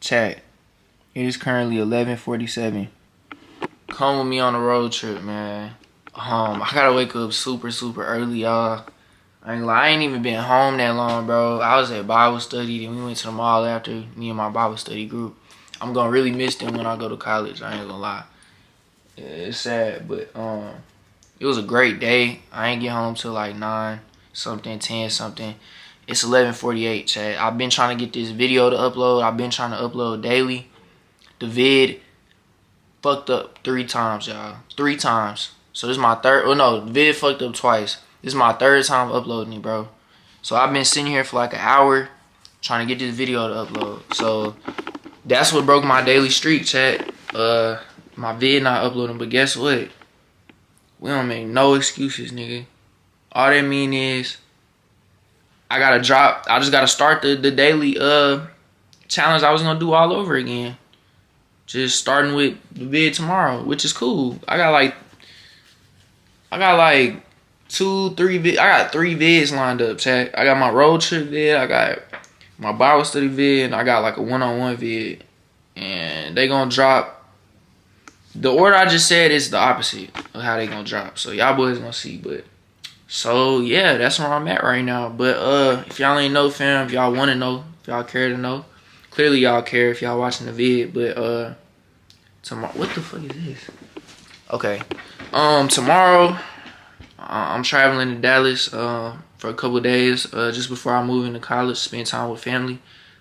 Chat, it is currently 11:47. Come with me on a road trip, man. I gotta wake up super early, y'all. I ain't gonna lie, I ain't even been home that long, bro. I was at Bible study, then we went to the mall after, me and my Bible study group. I'm gonna really miss them when I go to college, I ain't gonna lie. Yeah, it's sad, but it was a great day. I ain't get home till like 9 something, 10 something. It's 11:48, chat. I've been trying to get this video to upload. I've been trying to upload daily. The vid fucked up 3 times, y'all. 3 times. So this is my third. Oh no, the vid fucked up twice. This is my 3rd time uploading it, bro. So I've been sitting here for like an hour trying to get this video to upload. So that's what broke my daily streak, chat. My vid not uploading, but guess what? We don't make no excuses, nigga. All that mean is I gotta drop. I just gotta start the daily challenge I was gonna do all over again. Just starting with the vid tomorrow, which is cool. I got like 2, 3 vid. I got 3 vids lined up, chat. I got my road trip vid. I got my Bible study vid. And I got like a one-on-one vid, and they gonna drop. The order I just said is the opposite of how they gonna drop. So y'all boys gonna see, but. So yeah, that's where I'm at right now. But if y'all ain't know, fam, if y'all wanna know, if y'all care to know, clearly y'all care if y'all watching the vid. But tomorrow, what the fuck is this? Okay, tomorrow I'm traveling to Dallas for a couple days just before I move into college, spend time with family.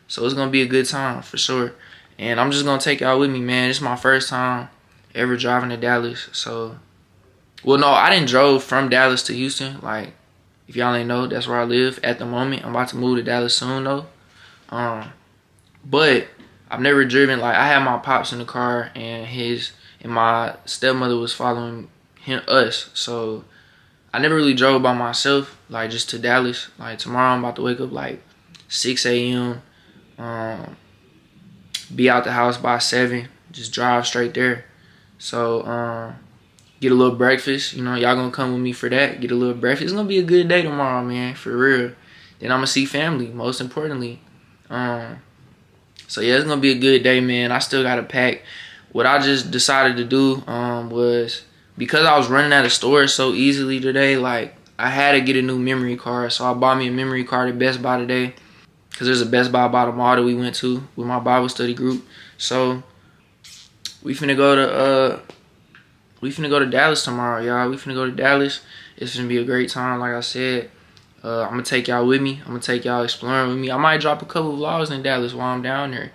So it's gonna be a good time for sure. And I'm just gonna take y'all with me, man. It's my first time ever driving to Dallas, so. Well, no, I didn't drove from Dallas to Houston. Like, if y'all ain't know, that's where I live at the moment. I'm about to move to Dallas soon, though. But I've never driven. Like, I had my pops in the car, and my stepmother was following us. So I never really drove by myself, like, just to Dallas. Like, tomorrow I'm about to wake up, like, 6 a.m., be out the house by 7, just drive straight there. So, get a little breakfast. You know, y'all gonna come with me for that. Get a little breakfast. It's gonna be a good day tomorrow, man, for real. Then I'm gonna see family, most importantly. So yeah, it's gonna be a good day, man. I still gotta pack. What I just decided to do was, because I was running out of storage so easily today, like, I had to get a new memory card. So I bought me a memory card at Best Buy today, because there's a Best Buy by the mall that we went to with my Bible study group. So we finna go to Dallas tomorrow, y'all. We finna go to Dallas. It's gonna be a great time, like I said. I'm gonna take y'all with me. I'm gonna take y'all exploring with me. I might drop a couple of vlogs in Dallas while I'm down there.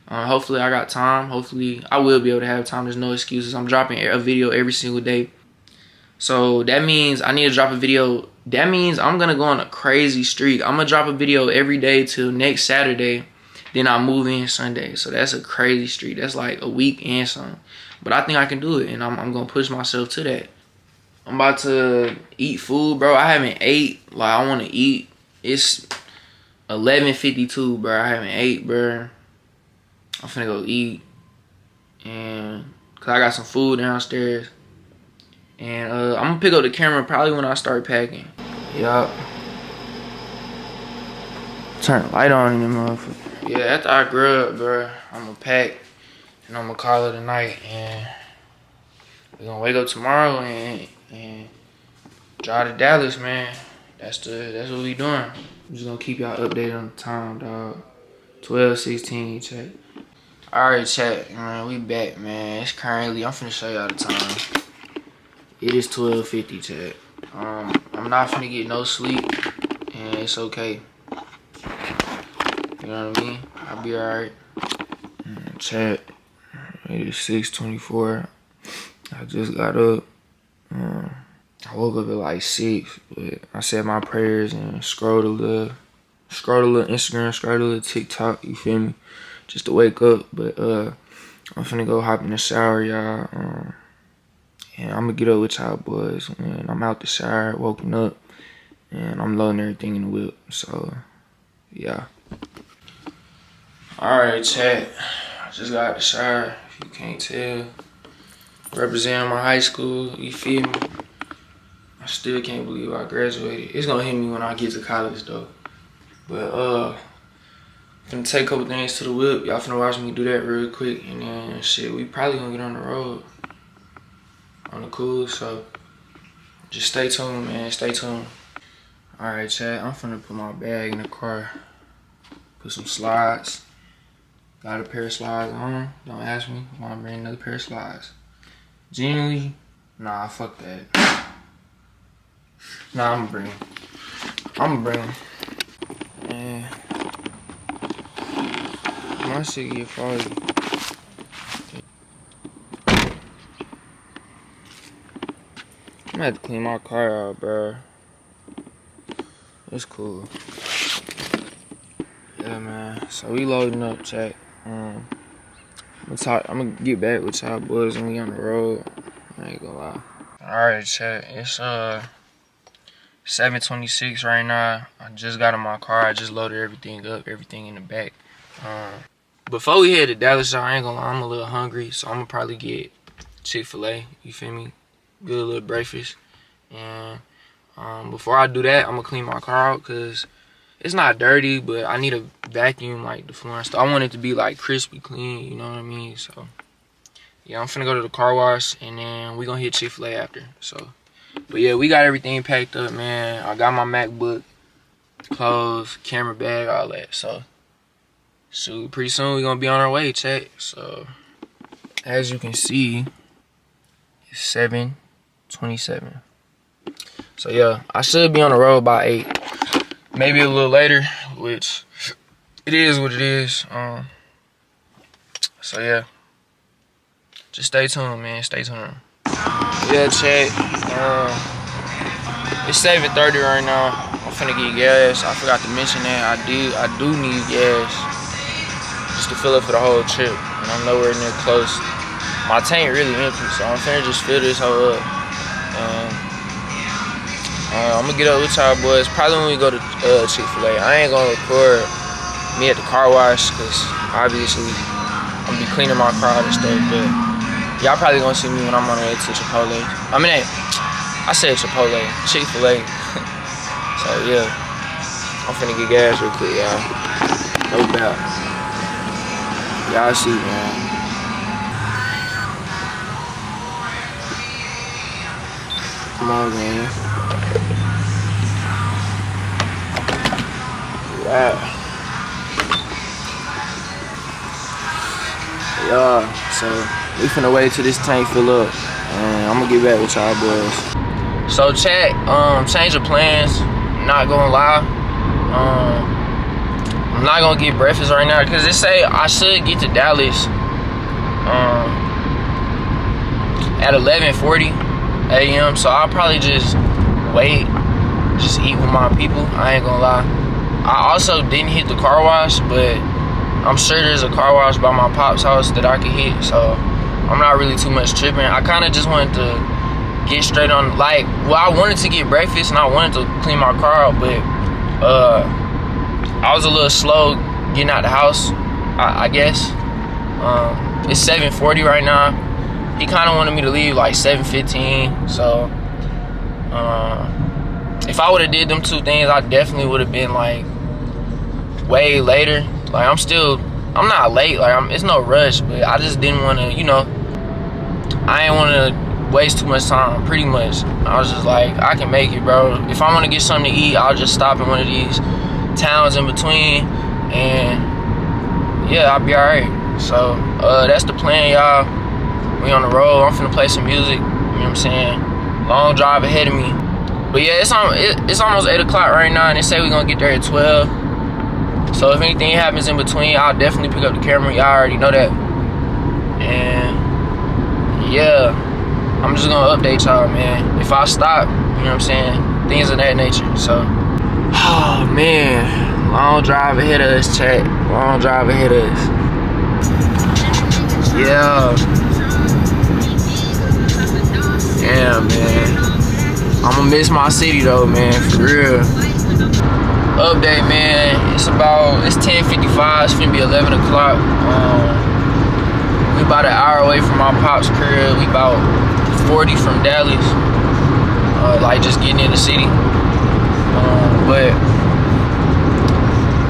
Hopefully I got time. Hopefully I will be able to have time. There's no excuses. I'm dropping a video every single day. So that means I need to drop a video. That means I'm gonna go on a crazy streak. I'm gonna drop a video every day till next Saturday. Then I move in Sunday. So that's a crazy streak. That's like a week and something. But I think I can do it, and I'm going to push myself to that. I'm about to eat food, bro. I haven't ate. Like, I want to eat. It's 11:52, bro. I haven't ate, bro. I'm finna go eat. And, because I got some food downstairs. And I'm going to pick up the camera probably when I start packing. Yup. Turn the light on in the motherfucker. Yeah, after I grub, bro, I'm going to pack. And I'm gonna call it a night, and we're gonna wake up tomorrow and drive to Dallas, man. That's what we doing. I'm just gonna keep y'all updated on the time, dog. 12:16, chat. Alright, chat, man, we back, man. It's currently, I'm finna show y'all the time. It is 12:50, chat. I'm not finna get no sleep, and it's okay. You know what I mean? I'll be alright. Chat. It is 6:24. I just got up. I woke up at like 6, but I said my prayers and scrolled a little Instagram, scrolled a little TikTok, you feel me? Just to wake up. But I'm finna go hop in the shower, y'all. And I'm gonna get up with y'all boys. And I'm out the shower, woken up, and I'm loading everything in the whip. So yeah. Alright, chat. I just got out the shower. You can't tell. Representing my high school, you feel me? I still can't believe I graduated. It's gonna hit me when I get to college though. But Finna take a couple things to the whip. Y'all finna watch me do that real quick, and then shit, we probably gonna get on the road on the cool. So just stay tuned, man. Stay tuned. All right, chat. I'm finna put my bag in the car. Put some slides. Got a pair of slides on. Don't ask me. I wanna bring another pair of slides. Genuinely, nah, fuck that. Nah, I'ma bring them. Man. My shit get foggy. I'm gonna have to clean my car out, bro. It's cool. Yeah, man. So we loading up, chat. I'm gonna get back with y'all boys when we on the road. I ain't gonna lie. Alright, chat. It's 7:26 right now. I just got in my car. I just loaded everything up, everything in the back. Before we head to Dallas, y'all, I ain't gonna lie, I'm a little hungry, so I'm gonna probably get Chick-fil-A, you feel me? Good little breakfast. And before I do that, I'm gonna clean my car out, because it's not dirty, but I need a vacuum, like, the floor and stuff. I want it to be, like, crispy clean, you know what I mean? So, yeah, I'm finna go to the car wash, and then we gonna hit Chick-fil-A after, so. But, yeah, we got everything packed up, man. I got my MacBook, clothes, camera bag, all that, so. Shoot, pretty soon we gonna be on our way, chat. So, as you can see, it's 7:27. So yeah, I should be on the road by 8, maybe a little later, which it is what it is. So yeah, just stay tuned, man. Stay tuned. Yeah, chat. It's 7:30 right now. I'm finna get gas. I forgot to mention that I do need gas. Just to fill up for the whole trip, and I'm nowhere near close. My tank really empty, so I'm finna just fill this whole up. I'm gonna get up with y'all boys probably when we go to Chick-fil-A. I ain't gonna record me at the car wash, because obviously I'm gonna be cleaning my car and stuff, but y'all probably gonna see me when I'm on the way to Chipotle. I said Chipotle, Chick-fil-A. So yeah, I'm finna get gas real quick, y'all. No doubt. Y'all see, man. Come on, man. Wow. Yeah, so we finna wait till this tank fill up, and I'm gonna get back with y'all boys. So chat, change of plans. Not gonna lie. I'm not gonna get breakfast right now, because they say I should get to Dallas at 11:40 a.m. So I'll probably just wait, just eat with my people. I ain't gonna lie. I also didn't hit the car wash, but I'm sure there's a car wash by my pop's house that I could hit, so I'm not really too much tripping. I kind of just wanted to get straight on, like, well, I wanted to get breakfast and I wanted to clean my car out, but I was a little slow getting out the house, I guess. It's 7:40 right now. He kind of wanted me to leave like 7:15, so if I would have did them two things, I definitely would have been like way later. Like, I'm not late, like it's no rush, but I just didn't want to, you know, I ain't want to waste too much time, pretty much. I was just like, I can make it, bro. If I want to get something to eat, I'll just stop in one of these towns in between, and yeah, I'll be alright. So that's the plan, y'all. We on the road. I'm finna play some music, you know what I'm saying? Long drive ahead of me. But yeah, it's almost 8 o'clock right now, and they say we're gonna get there at 12. So if anything happens in between, I'll definitely pick up the camera. Y'all already know that. And yeah, I'm just gonna update y'all, man. If I stop, you know what I'm saying? Things of that nature. So, oh man, long drive ahead of us, chat. Long drive ahead of us. Yeah. Yeah, man. I'ma miss my city though, man, for real. Update, man. It's 10:55. It's finna be 11 o'clock. We about an hour away from my pop's crib. We about 40 from Dallas. Like just getting in the city. But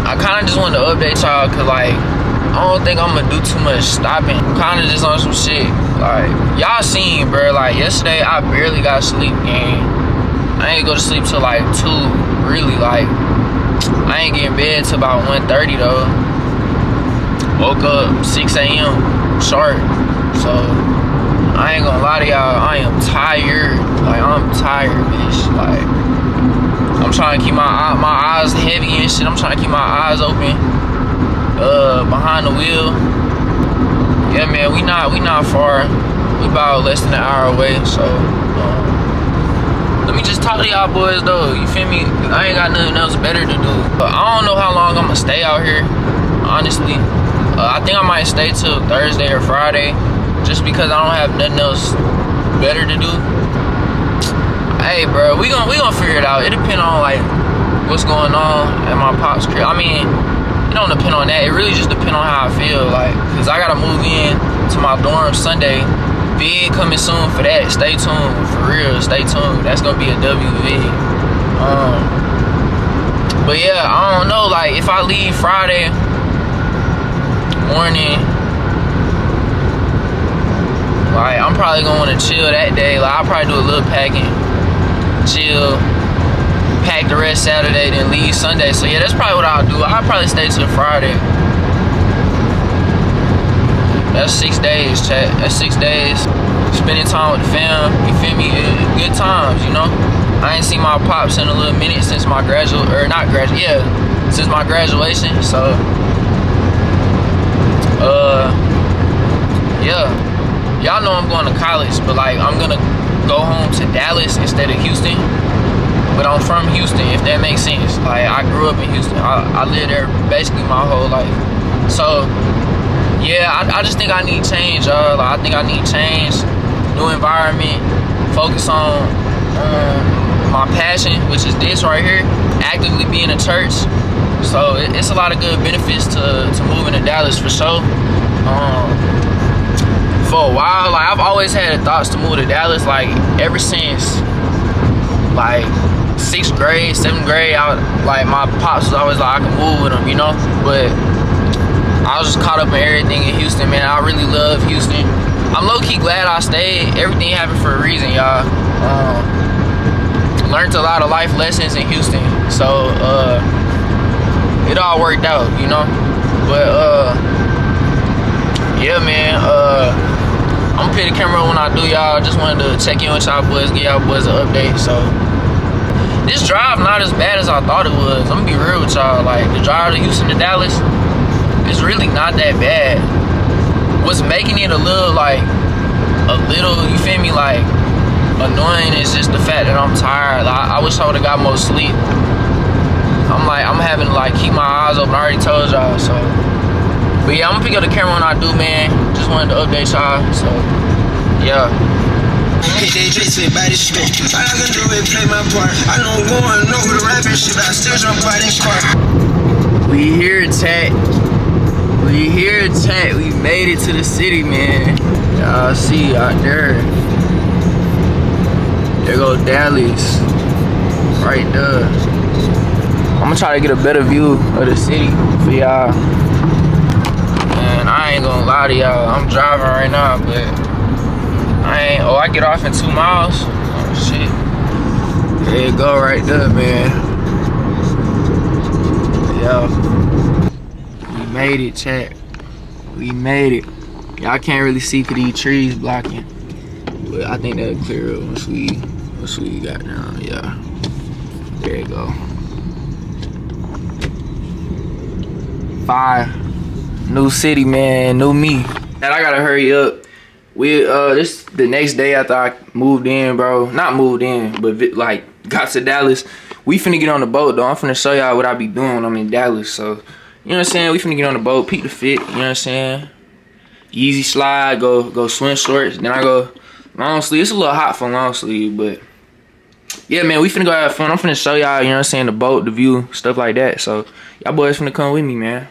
I kind of just wanted to update y'all, cause like I don't think I'm gonna do too much stopping. I'm kind of just on some shit. Like y'all seen, bro. Like yesterday, I barely got sleep, gang. I ain't go to sleep till like 2. Really, like I ain't get in bed till about 1:30 though. Woke up 6 a.m. sharp. So I ain't gonna lie to y'all. I am tired. Like I'm tired, bitch. Like I'm trying to keep my eyes heavy and shit. I'm trying to keep my eyes open. Behind the wheel. Yeah, man, we not far. We about less than an hour away. So let me just talk to y'all boys though. You feel me? I ain't got nothing else better to do. But I don't know how long I'm gonna stay out here. Honestly, I think I might stay till Thursday or Friday, just because I don't have nothing else better to do. Hey, bro, we gonna figure it out. It depends on like what's going on at my pop's crib. I mean, it don't depend on that. It really just depends on how I feel. Like, cause I gotta move in to my dorm Sunday. Big coming soon for that. Stay tuned, for real. Stay tuned. That's gonna be a WV. But yeah, I don't know. Like, if I leave Friday morning, like I'm probably gonna wanna chill that day. Like I'll probably do a little packing, chill, pack the rest Saturday, then leave Sunday. So yeah, that's probably what I'll do. I'll probably stay till Friday. That's 6 days, chat. That's 6 days. Spending time with the fam, you feel me? Good times, you know? I ain't seen my pops in a little minute since my since my graduation. So yeah. Y'all know I'm going to college, but like I'm gonna go home to Dallas instead of Houston. But I'm from Houston, if that makes sense. Like I grew up in Houston. I lived there basically my whole life. So yeah, I just think I need change, y'all. Like, I think I need change, new environment, focus on my passion, which is this right here, actively being a church. So it's a lot of good benefits to moving to Dallas for sure. For a while, like I've always had thoughts to move to Dallas, like ever since like 6th grade, 7th grade. Like my pops was always like I can move with him, you know. But I was just caught up in everything in Houston, man. I really love Houston. I'm low-key glad I stayed. Everything happened for a reason, y'all. Learned a lot of life lessons in Houston, so it all worked out, you know. But yeah, man. I'm gonna put the camera when I do, y'all. Just wanted to check in with y'all boys, give y'all boys an update. So this drive not as bad as I thought it was. I'm gonna be real with y'all. Like the drive to Houston to Dallas, it's really not that bad. What's making it a little, you feel me, like annoying is just the fact that I'm tired. Like, I wish I would've got more sleep. I'm having to like keep my eyes open. I already told y'all. So but yeah, I'm gonna pick up the camera when I do, man. Just wanted to update y'all. So yeah. Hit they dress with body strip. All I can do is play my part. I know I'm going over the rapping shit, but I still jump out in car. We here, chat. We here, chat. We made it to the city, man. Y'all see out there. There go Dallas. Right there. I'm gonna try to get a better view of the city for y'all. Man, I ain't gonna lie to y'all. I'm driving right now, but I get off in 2 miles. Oh shit. There you go right there, man. Yeah. We made it, chat. We made it. Y'all can't really see cause these trees blocking. But I think that'll clear up once we got down. Yeah. There you go. Fire. New city, man. New me. And I gotta hurry up. This the next day after I moved in, bro. Not moved in, but like got to Dallas. We finna get on the boat, though. I'm finna show y'all what I be doing when I'm in Dallas. So, you know what I'm saying? We finna get on the boat, peek the fit. You know what I'm saying? Yeezy slide, go swim shorts. Then I go long sleeve. It's a little hot for long sleeve, but yeah, man, we finna go have fun. I'm finna show y'all, you know what I'm saying, the boat, the view, stuff like that. So, y'all boys finna come with me, man.